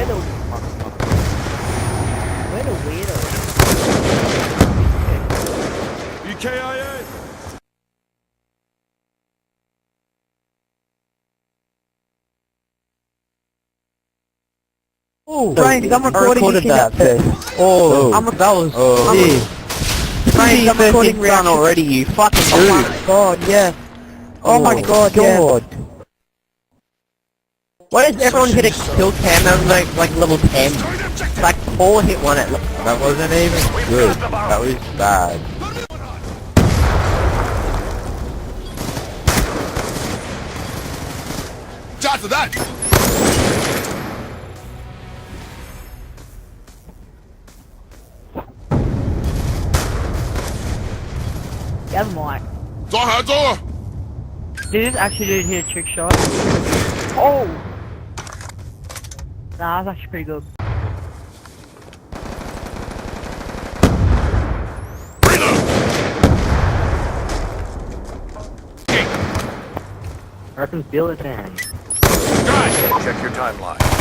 We're the weirdos. EKIA! Oh, Frank, I'm recording you that can- bit. Oh, that was... Steve. Frank, I'm recording done reaction. already, you fucking Oh dude. my god, yeah. Oh my god, yeah. Why is everyone hitting kill cam at like level 10? Like Paul hit one at That wasn't even good. That was bad. Shot to that! Never mind. 左下左 Did this actually hit a trick shot? Oh! Nah, that's actually pretty good. I can feel it then. Guys, check your timeline.